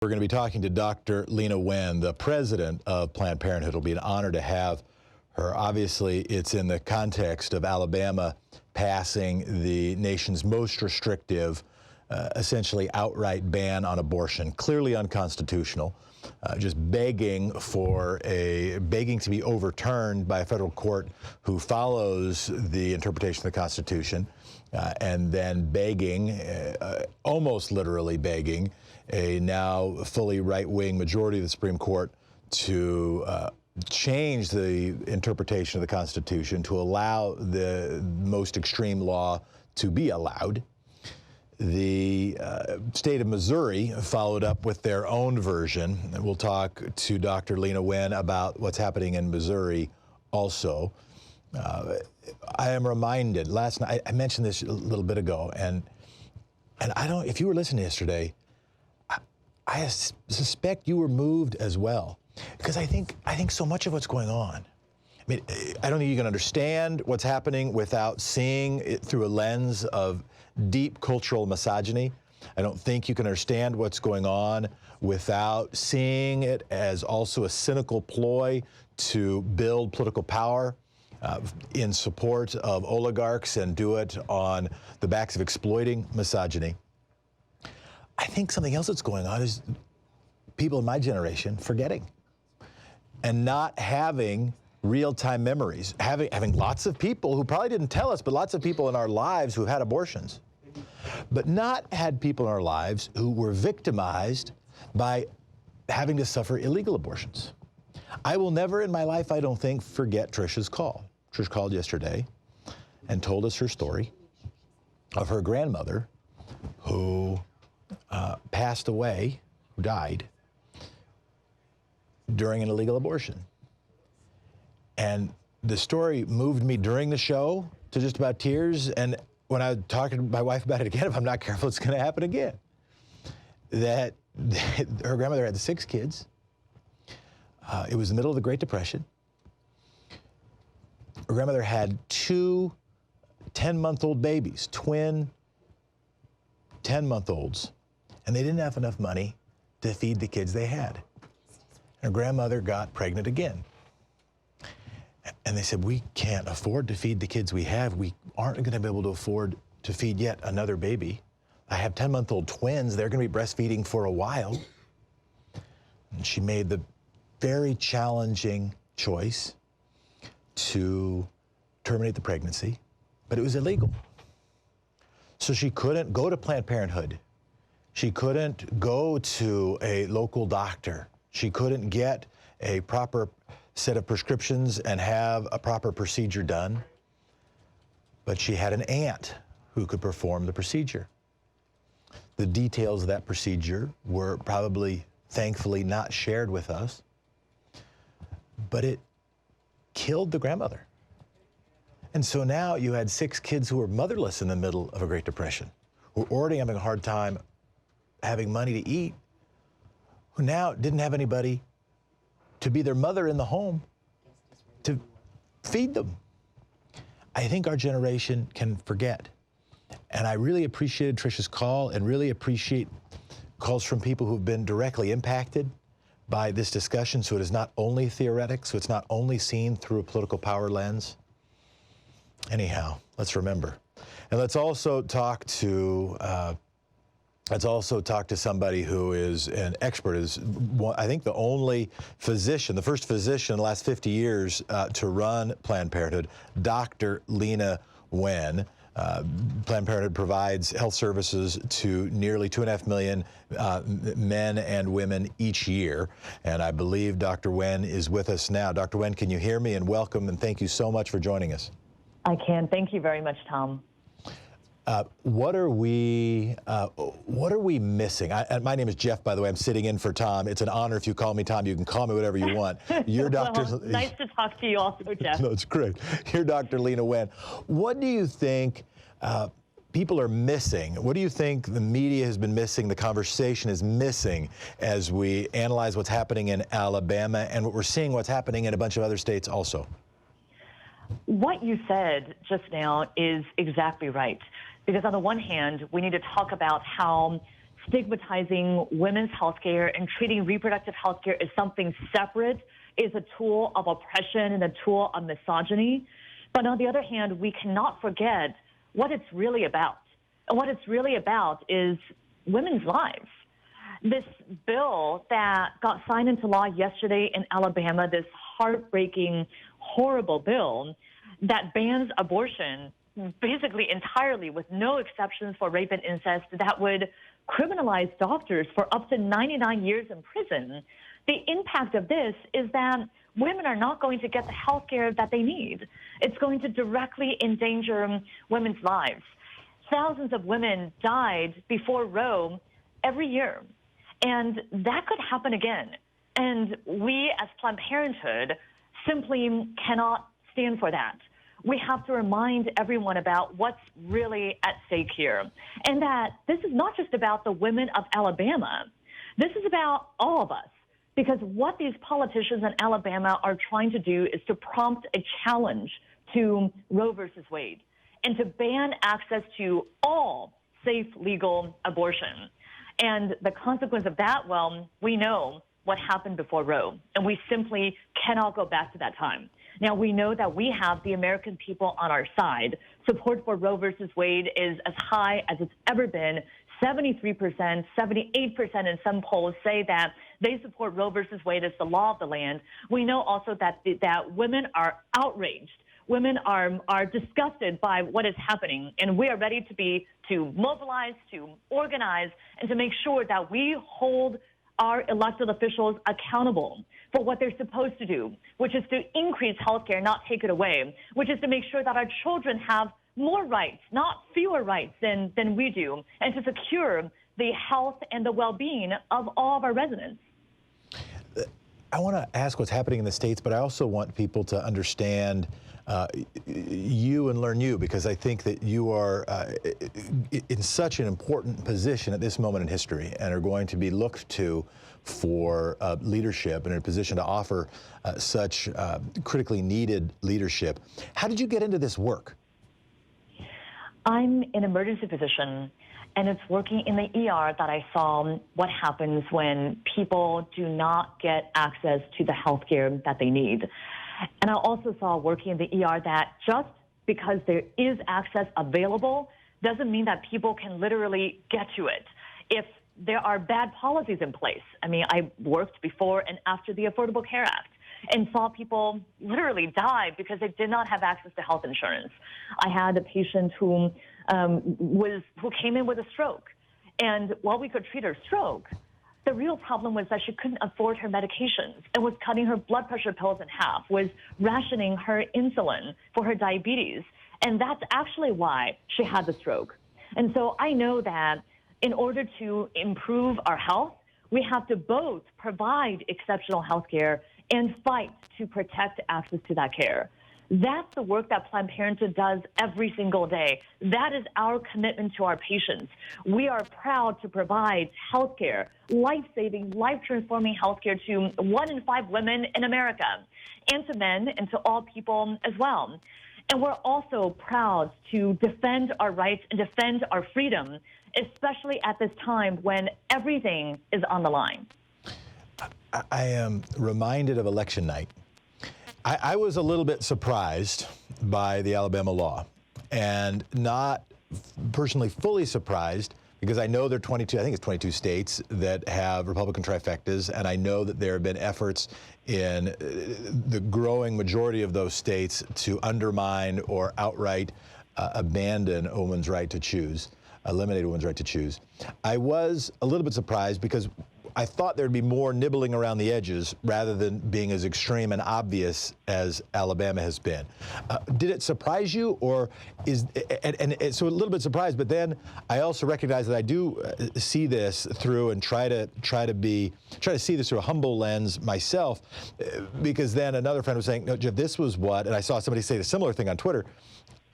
We're going to be talking to Dr. Leana Wen, the president of Planned Parenthood. It'll be an honor to have her. Obviously, it's in the context of Alabama passing the nation's most restrictive, essentially outright ban on abortion, clearly unconstitutional, just begging to be overturned by a federal court who follows the interpretation of the Constitution, and then begging, almost literally begging, a now fully right-wing majority of the Supreme Court to change the interpretation of the Constitution to allow the most extreme law to be allowed. The state of Missouri followed up with their own version. And we'll talk to Dr. Leana Wen about what's happening in Missouri also. I am reminded, last night, I mentioned this a little bit ago, and I don't, if you were listening yesterday, I suspect you were moved as well, because I think so much of what's going on, I mean, I don't think you can understand what's happening without seeing it through a lens of deep cultural misogyny. I don't think you can understand what's going on without seeing it as also a cynical ploy to build political power in support of oligarchs and do it on the backs of exploiting misogyny. I think something else that's going on is people in my generation forgetting and not having real-time memories, having lots of people who probably didn't tell us, but lots of people in our lives who've had abortions, but not had people in our lives who were victimized by having to suffer illegal abortions. I will never in my life, I don't think, forget Trisha's call. Trish called yesterday and told us her story of her grandmother who passed away, who died during an illegal abortion. And the story moved me during the show to just about tears. And when I was talking to my wife about it again, if I'm not careful, it's going to happen again. That her grandmother had 6 kids. It was the middle of the Great Depression. Her grandmother had 2 10-month-old babies, twin 10-month-olds, and they didn't have enough money to feed the kids they had. Her grandmother got pregnant again. And they said, we can't afford to feed the kids we have. We aren't going to be able to afford to feed yet another baby. I have 10-month-old twins. They're going to be breastfeeding for a while. And she made the very challenging choice to terminate the pregnancy, but it was illegal. So she couldn't go to Planned Parenthood. She couldn't go to a local doctor. She couldn't get a proper set of prescriptions and have a proper procedure done. But she had an aunt who could perform the procedure. The details of that procedure were probably, thankfully, not shared with us, but it killed the grandmother. And so now you had 6 kids who were motherless in the middle of a Great Depression, who were already having a hard time having money to eat, who now didn't have anybody to be their mother in the home to feed them. I think our generation can forget. And I really appreciated Trisha's call and really appreciate calls from people who've been directly impacted by this discussion, so it is not only theoretic, so it's not only seen through a political power lens. Anyhow, let's remember. And let's also talk to somebody who is an expert, is I think the only physician, the first physician in the last 50 years to run Planned Parenthood, Dr. Leana Wen. Planned Parenthood provides health services to nearly 2.5 million men and women each year. And I believe Dr. Wen is with us now. Dr. Wen, can you hear me? And welcome, and thank you so much for joining us. I can. Thank you very much, Tom. What are we missing? My name is Jeff, by the way. I'm sitting in for Tom. It's an honor if you call me Tom. You can call me whatever you want. You're Dr. Well, nice to talk to you also, Jeff. No, it's great. You're Dr. Leana Wen. What do you think people are missing? What do you think the media has been missing, the conversation is missing as we analyze what's happening in Alabama and what we're seeing what's happening in a bunch of other states also? What you said just now is exactly right. Because on the one hand, we need to talk about how stigmatizing women's health care and treating reproductive health care as something separate is a tool of oppression and a tool of misogyny. But on the other hand, we cannot forget what it's really about. And what it's really about is women's lives. This bill that got signed into law yesterday in Alabama, this heartbreaking, horrible bill that bans abortion basically entirely with no exceptions for rape and incest, that would criminalize doctors for up to 99 years in prison. The impact of this is that women are not going to get the health care that they need. It's going to directly endanger women's lives. Thousands of women died before Roe every year, and that could happen again. And we as Planned Parenthood simply cannot stand for that. We have to remind everyone about what's really at stake here, and that this is not just about the women of Alabama. This is about all of us, because what these politicians in Alabama are trying to do is to prompt a challenge to Roe versus Wade and to ban access to all safe, legal abortion. And the consequence of that, well, we know what happened before Roe, and we simply cannot go back to that time. Now, we know that we have the American people on our side. Support for Roe versus Wade is as high as it's ever been. 73%, 78% in some polls say that they support Roe versus Wade as the law of the land. We know also that women are outraged. Women are disgusted by what is happening, and we are ready to mobilize, to organize, and to make sure that we hold our elected officials accountable for what they're supposed to do, which is to increase health care, not take it away, which is to make sure that our children have more rights, not fewer rights than we do, and to secure the health and the well-being of all of our residents. I want to ask what's happening in the States, but I also want people to understand you and learn you, because I think that you are in such an important position at this moment in history and are going to be looked to for leadership and in a position to offer such critically needed leadership. How did you get into this work? I'm an emergency physician, and it's working in the ER that I saw what happens when people do not get access to the health care that they need. And I also saw working in the ER that just because there is access available doesn't mean that people can literally get to it if there are bad policies in place. I mean, I worked before and after the Affordable Care Act and saw people literally die because they did not have access to health insurance. I had a patient who came in with a stroke, and while we could treat her stroke, the real problem was that she couldn't afford her medications and was cutting her blood pressure pills in half, was rationing her insulin for her diabetes. And that's actually why she had the stroke. And so I know that in order to improve our health, we have to both provide exceptional health care and fight to protect access to that care. That's the work that Planned Parenthood does every single day. That is our commitment to our patients. We are proud to provide health care, life-saving, life-transforming health care to 1 in 5 women in America, and to men and to all people as well. And we're also proud to defend our rights and defend our freedom, especially at this time when everything is on the line. I am reminded of election night. I was a little bit surprised by the Alabama law, and not personally fully surprised, because I know there are 22 states that have Republican trifectas, and I know that there have been efforts in the growing majority of those states to undermine or outright abandon a woman's right to choose, eliminate a woman's right to choose. I was a little bit surprised because I thought there'd be more nibbling around the edges rather than being as extreme and obvious as Alabama has been. Did it surprise you, or so a little bit surprised, but then I also recognize that I do see this through and try to see this through a humble lens myself, because then another friend was saying, no, Jeff, this was what, and I saw somebody say a similar thing on Twitter.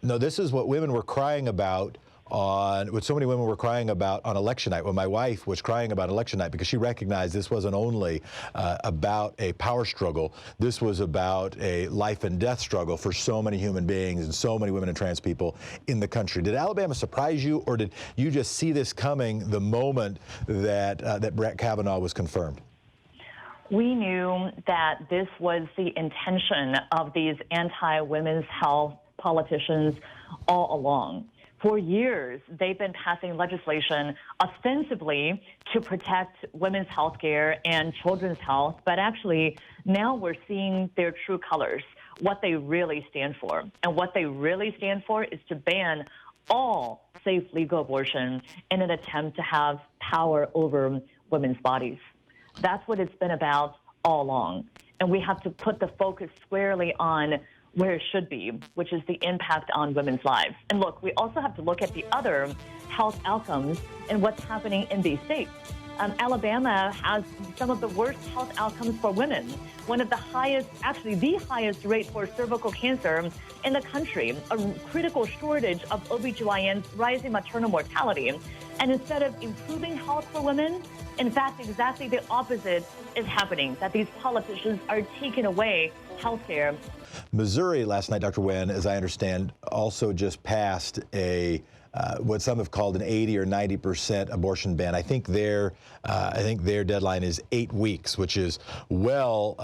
No, this is what women were crying about what so many women were crying about on election night, when my wife was crying about election night, because she recognized this wasn't only about a power struggle, this was about a life and death struggle for so many human beings and so many women and trans people in the country. Did Alabama surprise you, or did you just see this coming the moment that Brett Kavanaugh was confirmed? We knew that this was the intention of these anti-women's health politicians all along. For years, they've been passing legislation ostensibly to protect women's health care and children's health, but actually now we're seeing their true colors, what they really stand for. And what they really stand for is to ban all safe legal abortion in an attempt to have power over women's bodies. That's what it's been about all along. And we have to put the focus squarely on where it should be, which is the impact on women's lives. And look, we also have to look at the other health outcomes and what's happening in these states. Alabama has some of the worst health outcomes for women, one of the highest, actually the highest rate for cervical cancer in the country, a critical shortage of OBGYNs, rising maternal mortality. And instead of improving health for women, in fact, exactly the opposite is happening, that these politicians are taking away health care. Missouri last night, Dr. Wen, as I understand, also just passed a what some have called an 80 or 90% abortion ban. I think their deadline is 8 weeks, which is well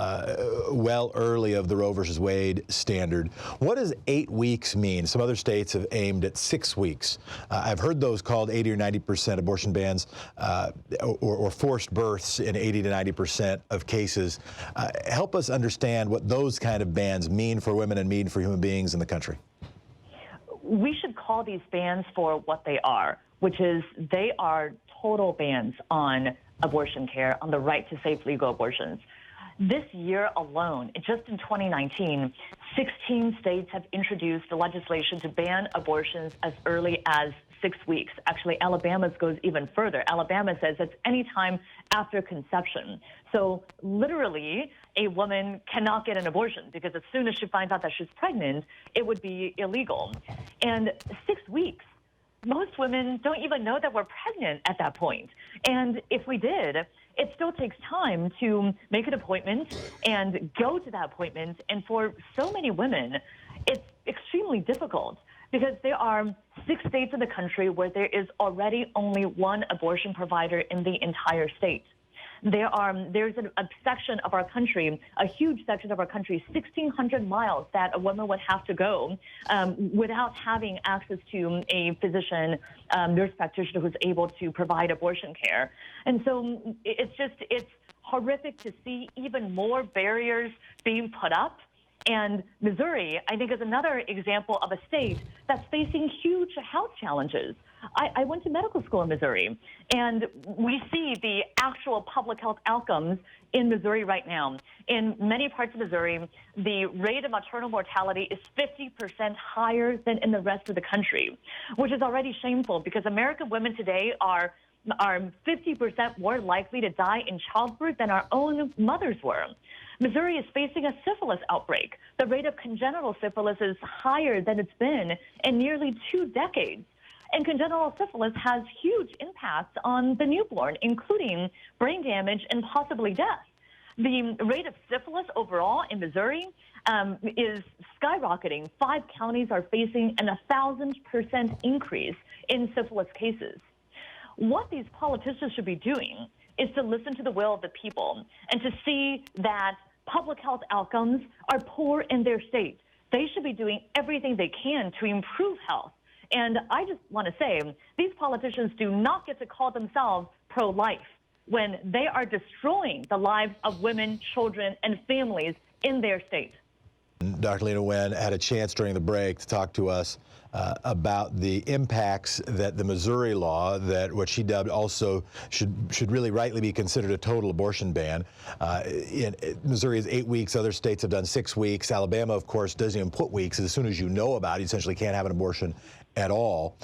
early of the Roe versus Wade standard. What does 8 weeks mean? Some other states have aimed at 6 weeks. I've heard those called 80 or 90% abortion bans, or forced births in 80 to 90% of cases. Help us understand what those kind of bans mean for women and mean for human beings in the country. We should call these bans for what they are, which is they are total bans on abortion care, on the right to safe legal abortions. This year alone, just in 2019, 16 states have introduced the legislation to ban abortions as early as 6 weeks. Actually, Alabama's goes even further. Alabama says it's any time after conception. So literally, a woman cannot get an abortion because as soon as she finds out that she's pregnant, it would be illegal. And 6 weeks, most women don't even know that we're pregnant at that point. And if we did, it still takes time to make an appointment and go to that appointment. And for so many women, it's extremely difficult because there are 6 states in the country where there is already only one abortion provider in the entire state. There's a section of our country, a huge section of our country, 1,600 miles that a woman would have to go without having access to a physician, nurse practitioner who's able to provide abortion care. And so it's horrific to see even more barriers being put up. And Missouri, I think, is another example of a state that's facing huge health challenges. I went to medical school in Missouri, and we see the actual public health outcomes in Missouri right now. In many parts of Missouri, the rate of maternal mortality is 50% higher than in the rest of the country, which is already shameful because American women today are 50% more likely to die in childbirth than our own mothers were. Missouri is facing a syphilis outbreak. The rate of congenital syphilis is higher than it's been in nearly 2 decades. And congenital syphilis has huge impacts on the newborn, including brain damage and possibly death. The rate of syphilis overall in Missouri is skyrocketing. 5 counties are facing an 1,000% increase in syphilis cases. What these politicians should be doing is to listen to the will of the people and to see that public health outcomes are poor in their state. They should be doing everything they can to improve health. And I just want to say, these politicians do not get to call themselves pro-life when they are destroying the lives of women, children, and families in their state. Dr. Leana Wen had a chance during the break to talk to us about the impacts that the Missouri law, that what she dubbed also should really rightly be considered a total abortion ban. In Missouri is 8 weeks. Other states have done 6 weeks. Alabama, of course, doesn't even put weeks. As soon as you know about it, you essentially can't have an abortion at all.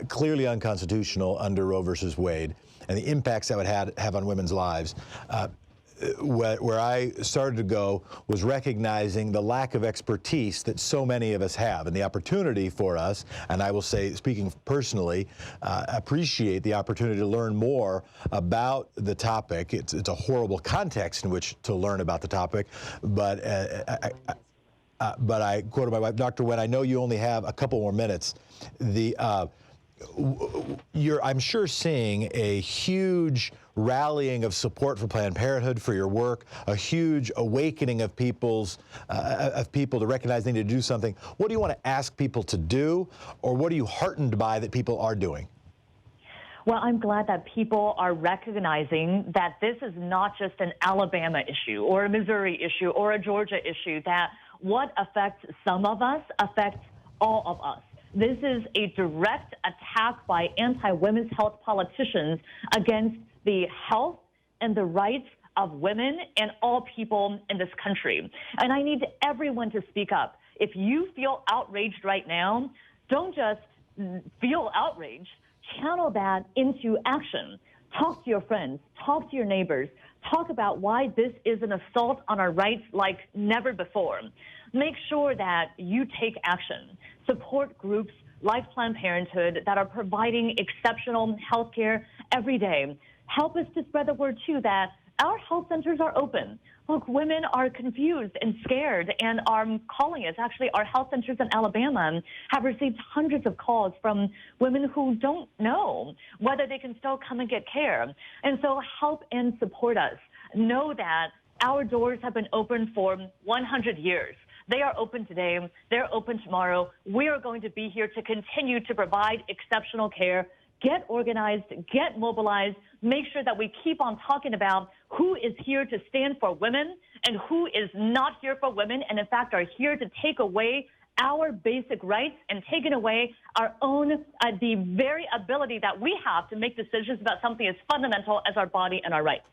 Clearly unconstitutional under Roe versus Wade, and the impacts that would have on women's lives. where I started to go was recognizing the lack of expertise that so many of us have, and the opportunity for us, and I will say, speaking personally, appreciate the opportunity to learn more about the topic. It's a horrible context in which to learn about the topic, but I quoted my wife, Dr. Wen, I know you only have a couple more minutes. You're, I'm sure, seeing a huge rallying of support for Planned Parenthood, for your work, a huge awakening of people to recognize they need to do something. What do you want to ask people to do, or what are you heartened by that people are doing? Well, I'm glad that people are recognizing that this is not just an Alabama issue or a Missouri issue or a Georgia issue, that what affects some of us affects all of us. This is a direct attack by anti-women's health politicians against the health and the rights of women and all people in this country. And I need everyone to speak up. If you feel outraged right now, don't just feel outraged. Channel that into action. Talk to your friends. Talk to your neighbors. Talk about why this is an assault on our rights like never before. Make sure that you take action. Support groups like Planned Parenthood that are providing exceptional health care every day. Help us to spread the word, too, that our health centers are open. Look, women are confused and scared and are calling us. Actually, our health centers in Alabama have received hundreds of calls from women who don't know whether they can still come and get care. And so help and support us. Know that our doors have been open for 100 years. They are open today. They're open tomorrow. We are going to be here to continue to provide exceptional care. Get organized, get mobilized, make sure that we keep on talking about who is here to stand for women and who is not here for women and, in fact, are here to take away our basic rights and taking away our own, the very ability that we have to make decisions about something as fundamental as our body and our rights.